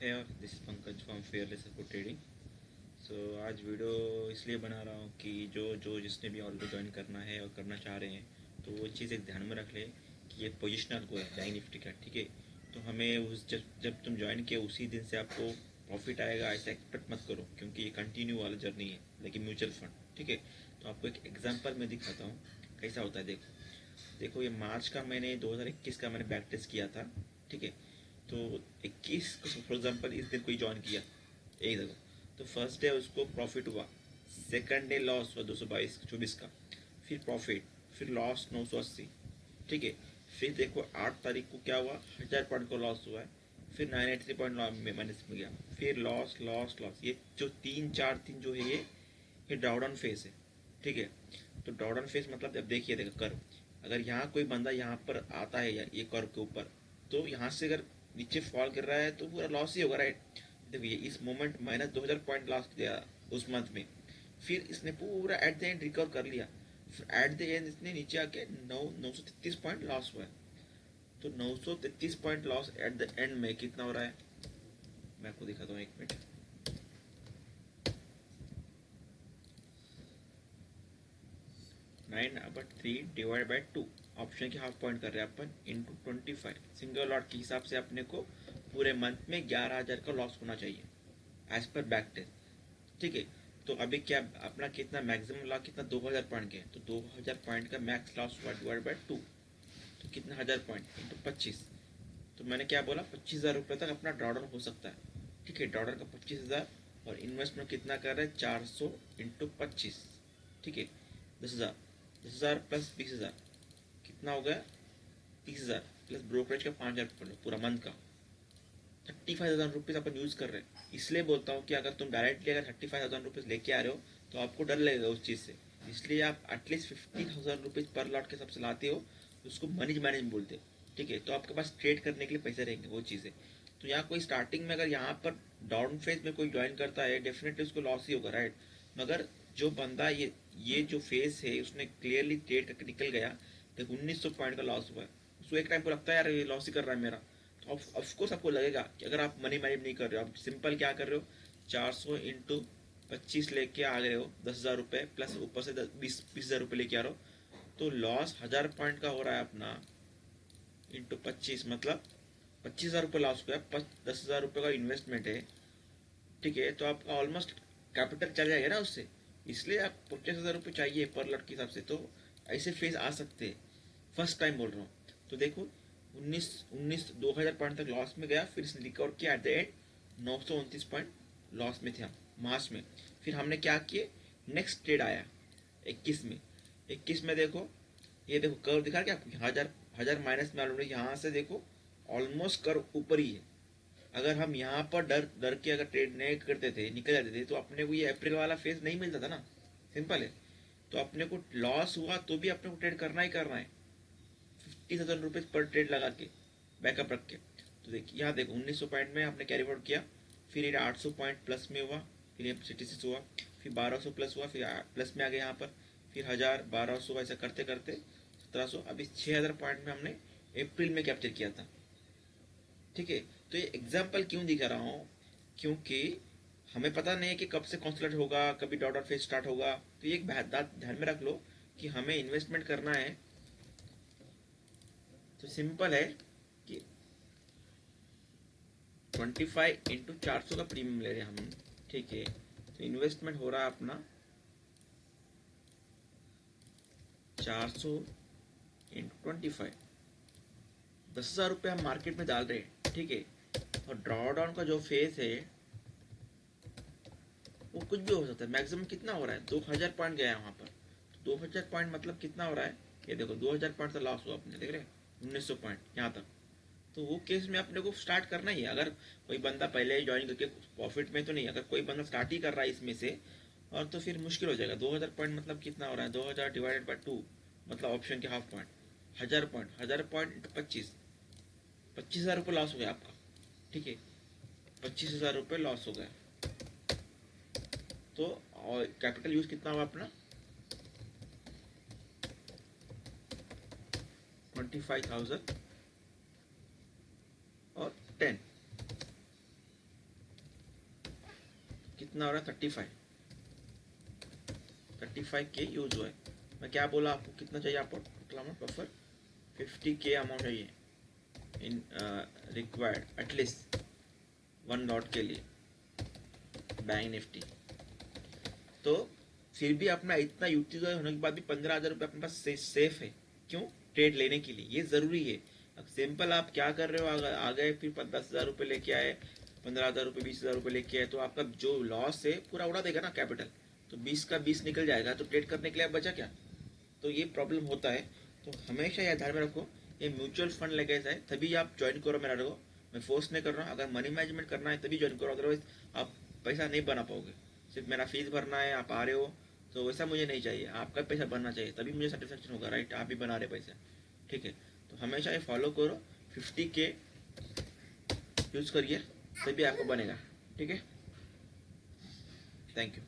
है और this Pankaj from fearless support trading. So आज वीडियो इसलिए बना रहा हूँ कि जो जो जिसने भी ऑलरेडी ज्वाइन करना है और करना चाह रहे हैं तो वो चीज़ एक ध्यान में रख ले कि ये पोजिशनल को है बैंक निफ्टी का, ठीक है। तो हमें उस जब तुम ज्वाइन किए उसी दिन से आपको प्रॉफिट आएगा ऐसा एक्सपेक्ट मत करो, क्योंकि ये कंटिन्यू वाला जर्नी है लेकिन म्यूचुअल फंड, ठीक है। तो आपको एक एग्जांपल मैं दिखाता हूँ कैसा होता है। देखो देखो, ये मार्च का मैंने 2021 का मैंने बैक टेस्ट किया था, ठीक है। तो 21 को फॉर एग्जांपल इस दिन कोई ज्वाइन किया एक देखो, तो फर्स्ट डे उसको प्रॉफिट हुआ, सेकंड डे लॉस हुआ 222 का, फिर प्रॉफिट, फिर लॉस 980, ठीक है। फिर देखो 8 तारीख को क्या हुआ, 1000 पॉइंट को लॉस हुआ है, फिर 983 पॉइंट माइनस में गया, फिर लॉस लॉस लॉस। ये जो 3 4 3 जो है ये डाउन फेस है, ठीक है। तो डाउन फेस मतलब जब देखिए देखो कर्व, अगर यहाँ कोई बंदा यहाँ पर आता है या ये कर्व के ऊपर, तो यहाँ से अगर नीचे फॉल कर रहा है तो पूरा लॉस ही होगा, राइट। देखिए इस मोमेंट -2000 पॉइंट लॉस दिया उस मंथ में, फिर इसने पूरा एट द एंड रिकवर कर लिया, फिर एट द एंड इसने नीचे आके 933 पॉइंट लॉस हुआ है। तो 933 point loss at the end में कितना हो रहा है, मैं आपको दिखाता हूँ, एक मिनट। 9/3 डिवाइड बाई 2, ऑप्शन के हाफ पॉइंट कर रहे हैं अपन, इंटू 25 सिंगल लॉट के हिसाब से अपने को पूरे मंथ में 11,000 का लॉस होना चाहिए एज पर बैक टेस्ट, ठीक है। तो अभी क्या अपना कितना मैक्सिमम लॉस कितना, 2,000 पॉइंट के, तो 2,000 पॉइंट का मैक्स लॉस हुआ डिवाइड बाई 2, तो कितना 1,000 पॉइंट इंटू 25। तो मैंने क्या बोला, 25,000 रुपये तक अपना ड्रॉडाउन हो सकता है, ठीक है। ड्रॉडाउन का 25,000 और इन्वेस्टमेंट कितना कर रहे हैं, 400 इंटू 25, ठीक है। 10,000, 10,000 प्लस 20,000 कितना हो गया, 30,000 प्लस ब्रोकरेज का 5,000 पूरा मंथ का 35,000 रुपीज़ अपन यूज़ कर रहे हैं। इसलिए बोलता हूँ कि अगर तुम डायरेक्टली अगर 35,000 रुपीज़ लेके आ रहे हो तो आपको डर लगेगा उस चीज़ से, इसलिए आप एटलीस्ट 50,000 रुपीज़ पर लॉट के हिसाब से लाते हो, उसको मनीज मैनेज बोलते हो, ठीक है। तो आपके पास ट्रेड करने के लिए पैसे रहेंगे वो चीज़ें। तो यहाँ कोई स्टार्टिंग में अगर यहाँ पर डाउन फेज में कोई ज्वाइन करता है डेफिनेटली उसको लॉस ही होगा, राइट। मगर जो बंदा ये जो फेज है उसने क्लियरली ट्रेड करके निकल गया, तो 1900 पॉइंट का लॉस हुआ है, उसको एक टाइम को लगता है यार ये लॉस ही कर रहा है मेरा। तो ऑफकोर्स आपको लगेगा कि अगर आप मनी मैनेज नहीं कर रहे हो, आप सिंपल क्या कर रहे हो, 400 इंटू 25 लेके आ गए हो, 10,000 रुपये प्लस ऊपर से 20,000 रुपये लेके आ रहे हो, तो लॉस 1,000 पॉइंट का हो रहा है अपना, इंटू 25 मतलब 25,000 रुपये लॉस हुआ है, 10,000 रुपये का इन्वेस्टमेंट है, ठीक है। तो आपका ऑलमोस्ट कैपिटल चल जाएगा ना उससे, इसलिए आप 25,000 रुपये चाहिए पर लॉट के हिसाब से। तो ऐसे फेज आ सकते हैं, फर्स्ट टाइम बोल रहा हूँ। तो देखो 2,000 पॉइंट तक लॉस में गया, फिर इसने रिकवर किया at the end 929 point loss में थे हम मार्च में। फिर हमने क्या किए, नेक्स्ट ट्रेड आया 21 में देखो, ये देखो कर्व दिखा क्या आपको, 1,000 माइनस में ऑलरेडी यहाँ से देखो ऑलमोस्ट कर्व ऊपर ही है। अगर हम यहाँ पर डर डर के अगर ट्रेड नहीं करते थे, निकल जाते थे, तो अपने को ये अप्रैल वाला फेज नहीं मिलता था ना, सिंपल है। तो अपने को लॉस हुआ तो भी अपने को ट्रेड करना ही करना है, 50,000 रुपीज पर ट्रेड लगा के बैकअप रख के। तो देखिए यहाँ देखो 1900 पॉइंट में आपने कैरी फॉरवर्ड किया, फिर ये 800 पॉइंट प्लस में हुआ, फिर ये 66 हुआ, फिर 1200 प्लस हुआ, फिर प्लस में आ गए यहाँ पर, फिर 1000 1200 ऐसा करते करते 1700, अभी 6,000 पॉइंट में हमने अप्रैल में कैप्चर किया था, ठीक है। तो ये एग्जाम्पल क्यों दिखा रहा हूँ, क्योंकि हमें पता नहीं है कि कब से कॉन्सलेट होगा, कभी डॉट डॉट फेज स्टार्ट होगा। तो ये एक बात ध्यान में रख लो कि हमें इन्वेस्टमेंट करना है, तो सिंपल है कि 25 इंटू 400 का प्रीमियम ले रहे हैं हम, ठीक है। तो इन्वेस्टमेंट हो रहा है अपना 400 इंटू 25, 10,000 रुपये हम मार्केट में डाल रहे हैं, ठीक है। और ड्रॉ डाउन का जो फेज है वो कुछ भी हो सकता है, मैक्सिमम कितना हो रहा है, 2,000 पॉइंट गया है वहां पर। तो 2,000 पॉइंट मतलब कितना हो रहा है, ये देखो 2,000 पॉइंट का लॉस हुआ अपने, देख रहे 1900 पॉइंट यहाँ तक। तो वो केस में अपने को स्टार्ट करना ही है। अगर कोई बंदा पहले ही ज्वाइन करके प्रॉफिट में तो नहीं, अगर कोई बंदा स्टार्ट ही कर रहा है इसमें से, और तो फिर मुश्किल हो जाएगा। 2,000 पॉइंट मतलब कितना हो रहा है, 2,000 डिवाइडेड बाई 2 मतलब ऑप्शन के half point, 1,000 point, 1,000 point into 25, 25,000 रुपये लॉस हो गया आपका, ठीक है। 25,000 रुपये लॉस हो गया। तो और कैपिटल यूज कितना हुआ अपना, 25,000 और 10, कितना हो रहा है 35 के यूज हुआ है। मैं क्या बोला आपको, कितना चाहिए आपको टोटल अमाउंट बफर 50 के अमाउंट चाहिए इन रिक्वायर्ड एटलीस्ट 1 लॉट के लिए बैंक निफ्टी। तो फिर भी अपना इतना यूटिलाइज होने के बाद भी 15,000 रुपये अपने पास सेफ है। क्यों? ट्रेड लेने के लिए, ये जरूरी है। अब सिंपल आप क्या कर रहे हो, आ गए फिर 10,000 रुपये लेके आए, 15,000 रुपये 20,000 रुपये लेके आए, तो आपका जो लॉस है पूरा उड़ा देगा ना कैपिटल, तो 20 का 20 निकल जाएगा, तो ट्रेड करने के लिए बचा क्या? तो ये प्रॉब्लम होता है। तो हमेशा यह ध्यान में रखो, ये म्यूचुअल फंड लेके है तभी आप ज्वाइन करो। मेरा रखो, मैं फोर्स नहीं कर रहा हूँ, अगर मनी मैनेजमेंट करना है तभी ज्वाइन करो, अदरवाइज आप पैसा नहीं बना पाओगे। सिर्फ मेरा फीस भरना है, आप आ रहे हो, तो वैसा मुझे नहीं चाहिए, आपका पैसा बनना चाहिए, तभी मुझे सेटिस्फेक्शन होगा, राइट? आप भी बना रहे पैसे, ठीक है? तो हमेशा ये फॉलो करो, 50 के यूज़ करिए, तभी आपको बनेगा, ठीक है? Thank you.